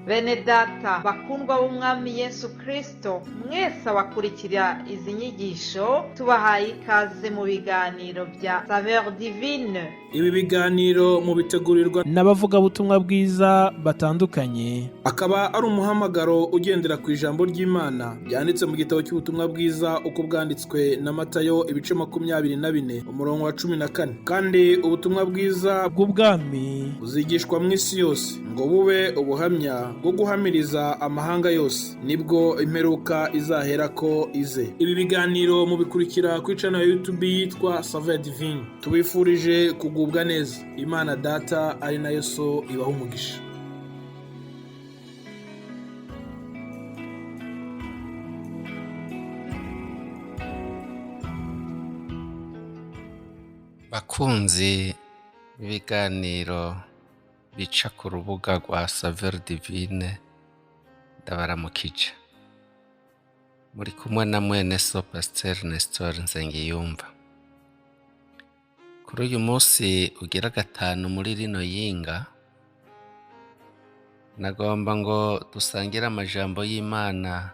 Bene data bakundwa b'umwami Yesu Kristo, mwese abakurikira izi nyigisho tubahaye ikaze mu biganiro bya SAVEUR divine. Ibi biganiro mu bitegurirwa n'abavugabutumwa bwiza batandukanye, akaba ari umuhamagaro ugendera ku ijambo ry'Imana byanditse mu gitabo cy'ubutumwa bwiza uko bwanditswe na Matayo ibice 24 umurongo wa 14. Kandi ubutumwa bwiza bw'ubwami buzigishwa mu isi yose ngo bube ubuhamya bwo guhamiriza amahanga yose, nibwo imperuka izahera ko ize. Ibi biganiro mubikurikira ku channel ya YouTube yitwa SAVEUR divine. Tubifurije kugubwa neza. Imana Data ari nayo So ibaha umugisha. Bakunzi ibiganiro bica ku rubuga rwa SAVEUR divine, ndabaramukije. Muri kumwe na mwene so Pasteur Nestor NSENGIYUMVA. Kuri uyu munsi ugira gatanu muri rino yinga, nagomba ngo dusangire amajambo y'Imana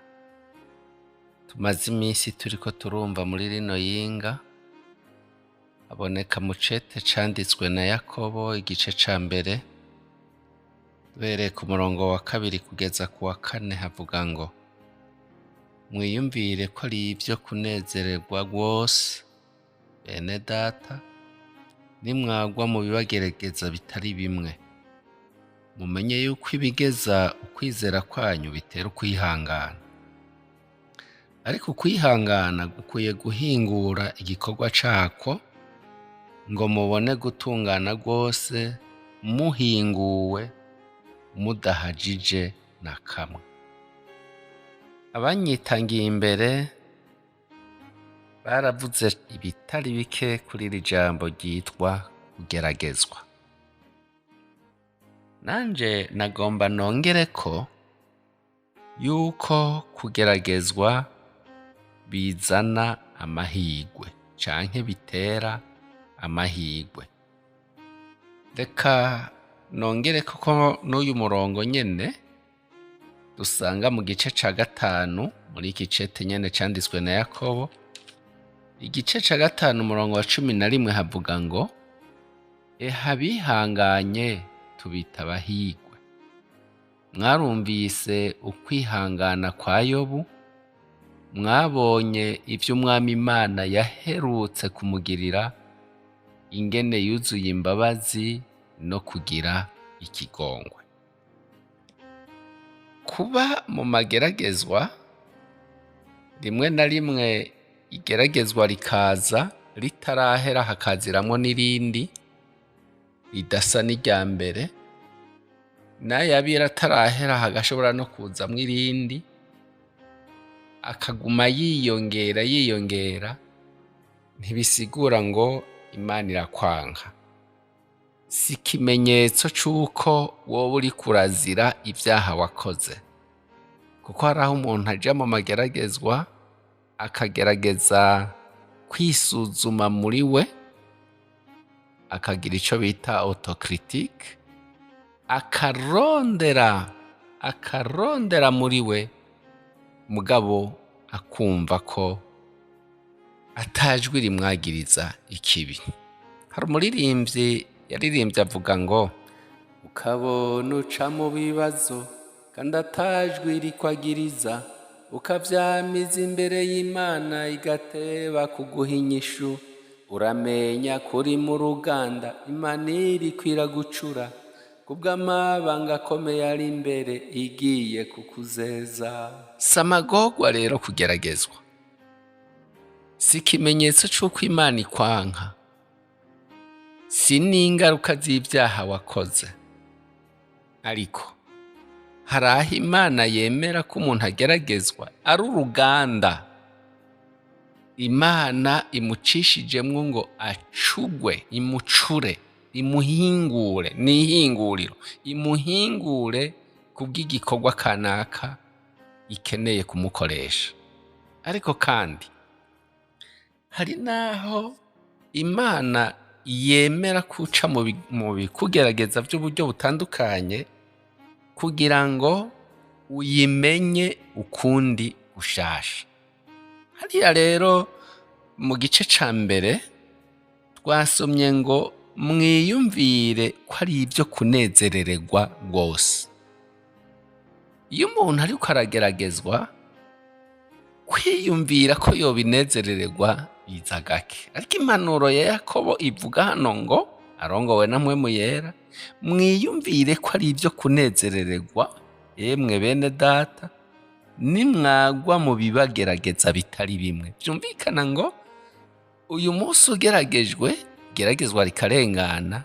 tumaze iminsi turiko turumva muri rino yinga. Aboneka mu cete canditswe na Yakobo igice ca mbere, duhereye ku murongo wa 2 kugeza ku wa 4, havuga ngo: mwiyumvire ko ari ibyo kunezererwa rwose bene data nimwagwa mu bibagerageza bitari bimwe, mumenye yuko ibigeza ukwizera kwanyu bitera ukwihangana. Ariko ukwihangana gukwiye guhingura igikorwa cako, ngo mubone gutungana rwose muhinguwe, mudahajije na kamwe. Abanyitangiye imbere baravuze ibitari bike kuri iri jambo ryitwa kugeragezwa. Nanje nagomba nongere ko yuko kugeragezwa bizana amahirwe canke bitera amahirwe. Reka nongere ko n'uyu murongo nyene dusanga mu gice ca 5 muri iki cete nyene canditswe na Yakobo igice ca 5 umurongo wa 11 havuga ngo: abihanganye tubita abahirwe. Mwarumvise ukwihangana kwa Yobu, mwabonye ivyo Umwami Imana yaherutse kumugirira, ingene yuzuye imbabazi no kugira ikigongwe. Kuba mu mageragezwa, rimwe na rimwe igeragezwa rikaza ritarahera hakaziramwo n'irindi ridasa n'irya mbere, n'ayabira atarahera hagashobora no kuzamwo irindi, akaguma yiyongera, ntibisigura ngo Imana irakwanka. Si ikimenyetso c'uko wowe uri kurazira ibyaha wakoze, kuko hari aho umuntu aja mu mageragezwa akagerageza kwisuzuma muri we, akagira ico bita autocritique, akarondera muri we, mugabo akumva ko atajwi rimwagiriza ikibi. Hari umuririmbyi yaririmbye avuga ngo: ukabona uca mu bibazo kandi atajwi rikwagiriza, ukavyamiza imbere y'Imana igateba kuguha inyishu, uramenya kuri mu ruganda Imana irikwira gucura, kubw'amabanga akomeye ari imbere igiye kukuzeza. Samagogwa rero kugeragezwa si ikimenyetso c'uko Imana ikwanka, si n'ingaruka z'ibyaha wakoze. Ariko hari aho Imana yemera ko umuntu ageragezwa ari uruganda Imana imucishijemwo ngo acugwe, imucure, imuhingure, n'ihinguriro, imuhingure kubw'igikorwa kanaka ikeneye kumukoresha. Ariko kandi hari naho Imana yemera kuca mu bikugerageza by'uburyo butandukanye, kugira ngo uyimenye ukundi gushasha. Hariya rero mu gice ca mbere twasomye ngo mwiyumvire ko ari ibyo kunezerererwa rwose. Iyo umuntu ariko arageragezwa, kwiyumvira ko yobinezerererwa biza gake. Ariko impanuro ya Yakobo ivuga hano ngo, arongowe na mpwemu yera, mwiyumvire ko ari ibyo kunezerererwa, yemwe bene data, nimwagwa mu bibagerageza bitari bimwe. Byumvikana ngo uyu munsi ugeragejwe, geragezwa rikarengana,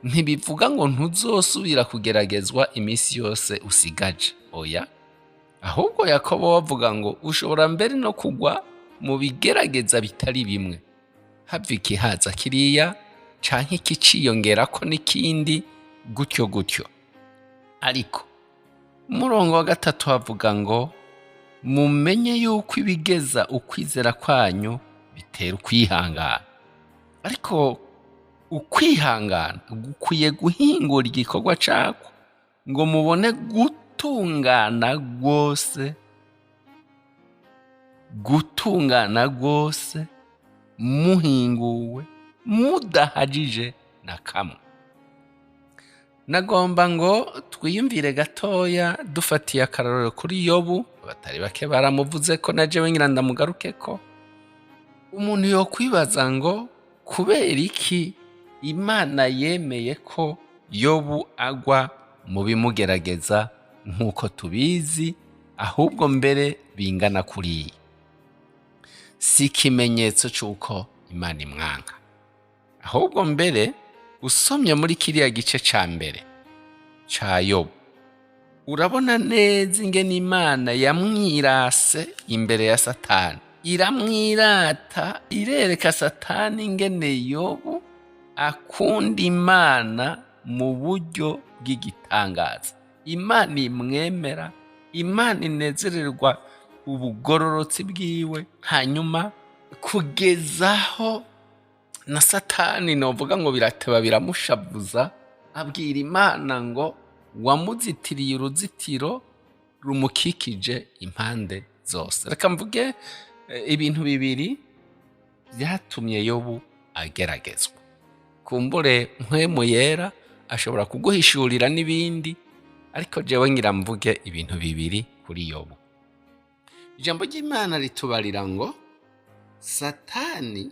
ntibivuga ngo ntuzosubira kugeragezwa iminsi yose usigaje. Oya, ahubwo Yakobo bavuga ngo ushobora mbere no kugwa mu bigerageza bitari bimwe, hava ikihaza kiriya canke ikiciyongerako n'ikindi gutyo gutyo. Ariko umurongo wa 3 havuga ngo mumenye yuko ibigeza ukwizera kwanyu bitera ukwihangana. Ariko ukwihangana gukwiye guhingura igikorwa cako ngo mubone gutungana rwose muhinguwe mudahajije na kamwe. Nagomba ngo twiyumvire gatoya dufatiye akarorero kuri Yobu. Batari bake baramuvuze ko na jewe ngira ndamugaruke ko. Umuntu yokwibaza ngo kubera iki Imana yemeye ko Yobu agwa mu bimugerageza nk'uko tubizi, ahubwo mbere bingana kuriya. Si ikimenyetso c'uko Imana imwanka, ahubwo mbere usomye muri kiriya gice ca mbere ca Yobu, urabona neza ingene Imana yamwirase imbere ya Satani. Iramwirata, irereka Satani ingene Yobu akunda Imana mu buryo bw'igitangaza. Imana imwemera, Imana inezererwa ubugororotsi bwiwe, hanyuma kugezaho na Satani novuga ngo birateba biramushavuza, abwira Imana ngo wamuzitiriye uruzitiro rumukikije impande zose. Reka mvuge ibintu bibiri byatumye Yobu ageragezwa. Kumbure mpwemu yera ashobora kuguhishurira n'ibindi, ariko jewe ngira mvuge ibintu bibiri kuri Yobu. Ijambo ry'Imana ritubarira ngo Satani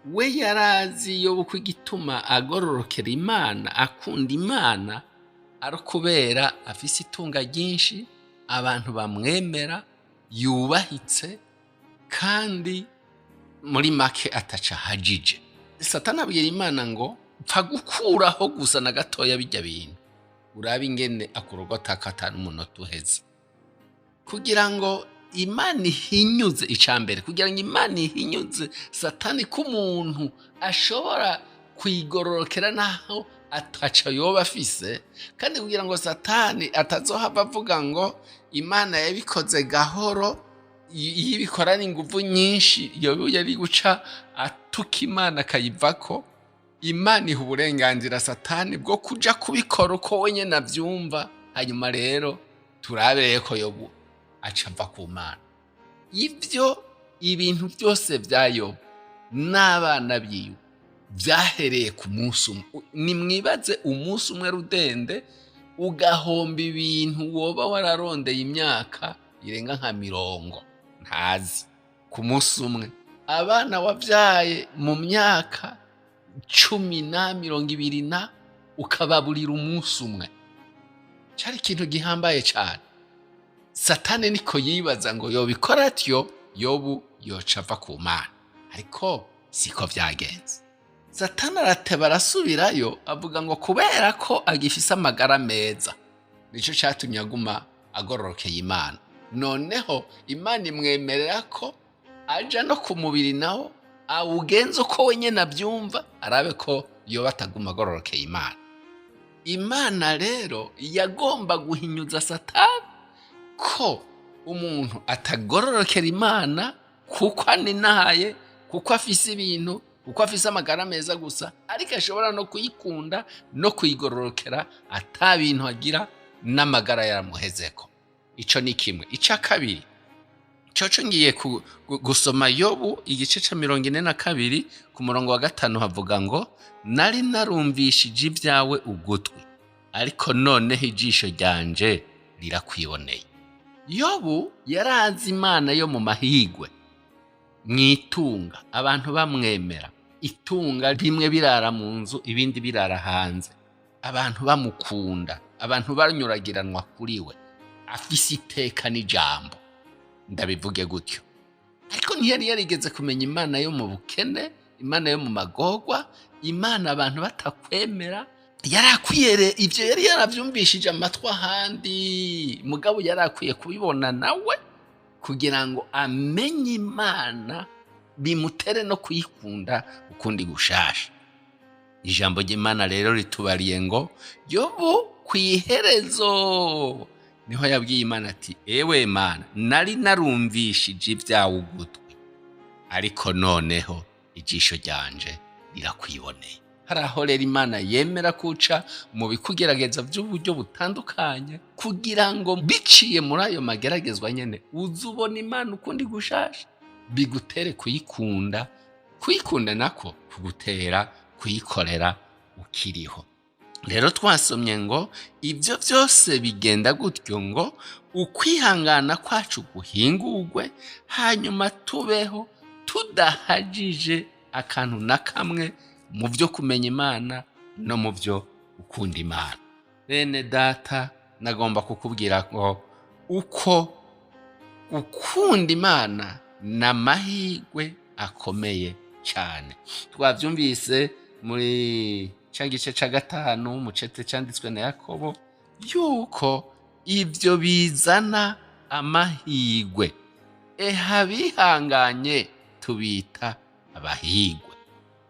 we yarazi Yobu ko igituma agororokera Imana, akunda Imana, ari kubera afise itunga ryinshi, abantu bamwemera, yubahitse, kandi muri make ataca hajije. Satani abwira Imana ngo pfa gukuraho gusa na gatoya bijya bintu, urabe ingene akurogota akata n'umunota uheze, kugira ngo Imana ihinyuze icambere, kugira ngo Imana ihinyuze Satani ko umuntu ashobora kwigororokera naho ataca yoba afise, kandi kugira ngo Satani atazohava avuga ngo Imana yabikoze gahoro, yibikorana inguvu nyinshi, Yobu yari guca atuka Imana akayivako. Imana iha uburenganzira Satani bwo kuja kubikora uko we nyene avyumva, hanyuma rero turabeye ko Yobu acava ku Mana. Ivyo ibintu byose vya Yobu n'abana biwe vyahereye ku munsi umwe. Nimwibaze umunsi umwe rudende ugahomba ibintu woba wararondeye imyaka irenga nka 50 ntazi. Ku munsi umwe abana wavyaye mu myaka 10 na 20 na ukababurira umunsi umwe, cari ikintu gihambaye cyane. Satani niko yibaza ngo yobikora atyo Yobu yocava ku Mana, ariko siko vyagenze. Satani arateba arasubirayo avuga ngo kubera ko agifise amagara meza nico catumye aguma agororokeye Imana. Noneho Imana imwemerera ko aja no ku mubiri nawo awugenza uko we nyene avyumva, arabe ko yoba ataguma agororokeye Imana. Imana rero yagomba guhinyuza Satani ko umuntu atagororokera Imana kuko aninaye, kuko afise ibintu, kuko afise amagara meza gusa, ariko ashobora no kuyikunda no kuyigororokera ata bintu agira, n'amagara yaramuhezeko. Ico ni kimwe. Ica kabiri, coco ngiye gusoma Yobu igice ca 42 ku murongo wa 5 havuga ngo nari narumvishije ibyawe ugutwi, ariko noneho ijisho ryanje rirakwiboneye. Yobu yarazi Imana yo mu mahigwe, mwitunga, abantu bamwemera, itunga rimwe birara mu nzu ibindi birara hanze, abantu bamukunda, abantu banyuragiranwa kuri we, afise iteka n'ijambo, ndabivuge gutyo. Ariko ntiyari yarigeze kumenya Imana yo mu bukene, Imana yo mu magorwa, Imana abantu batakwemera. Yarakwiye ivyo yari yaravyumvishije amatwi ahandi, mugabo yarakwiye kubibona nawe kugira ngo amenye Imana, bimutere no kuyikunda ukundi gushasha. Ijambo ry'Imana rero ritubariye ngo Yobu kwiherezo niho yabwiye Imana ati ewe Mana, nari narumvishije ibyawe ugutwi, ariko noneho ijisho ryanje rirakwiboneye. Hari aho rero Imana yemera kuca mu bikugerageza by'uburyo butandukanye kugira ngo biciye muri ayo mageragezwa nyene uzubona Imana ukundi gushasha, bigutere kuyikunda. Kuyikunda nako kugutera kuyikorera ukiriho. Rero twasomye ngo ibyo byose bigenda gutyo ngo ukwihangana kwacu guhingurwe, hanyuma tubeho tudahajije akantu na kamwe mu byo kumenya Imana no mu byo ukunda Imana. Bene data, nagomba kukubwira ngo uko ukunda Imana n'amahirwe akomeye cyane. Twavyumvise muri cya gice ca 5 mu cete cyanditswe na Yakobo yuko ivyo bizana amahirwe. Abihanganye tubita abahirwe.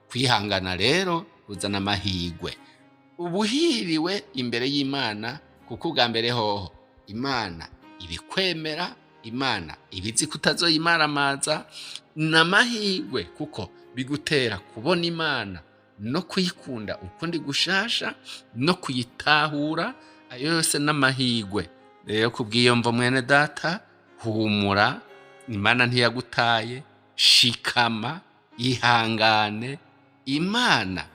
Kwihangana rero uzana amahirwe. Ubuhiriwe imbere y'Imana, kuko ubwa mbere hoho Imana ibikwemera, Imana ibizi kutazoyimaramaza, n'amahirwe kuko bigutera kubona Imana no kuyikunda ukundi gushasha no kuyitahura. Ayo yose n'amahirwe. Rero kubw'iyo mvo mwene data, humura, Imana ntiyagutaye, shikama, ihangane, Imana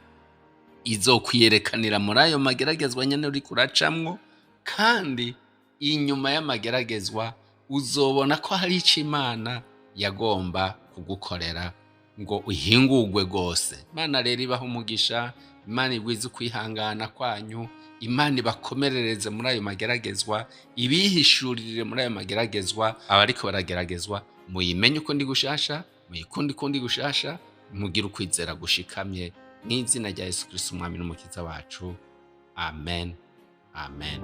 izokwiyerekanira muri ayo mageragezwa nyene uri kuracamwo, kandi inyuma y'amageragezwa uzobona ko hari ico Imana yagomba kugukorera ngo uhingurwe gose. Imana rero ibaho umugisha, Imana igwize kwihangana kwanyu, Imana ibakomerereze muri ayo mageragezwa, ibihishurire muri ayo mageragezwa. Abariko barageragezwa muyimenye uko ndi gushasha, muyikunde ukundi gushasha, mugire ukwizera gushikamye, n'izina rya Yesu Kristo umwami n'umukiza wacu. Amen. Amen.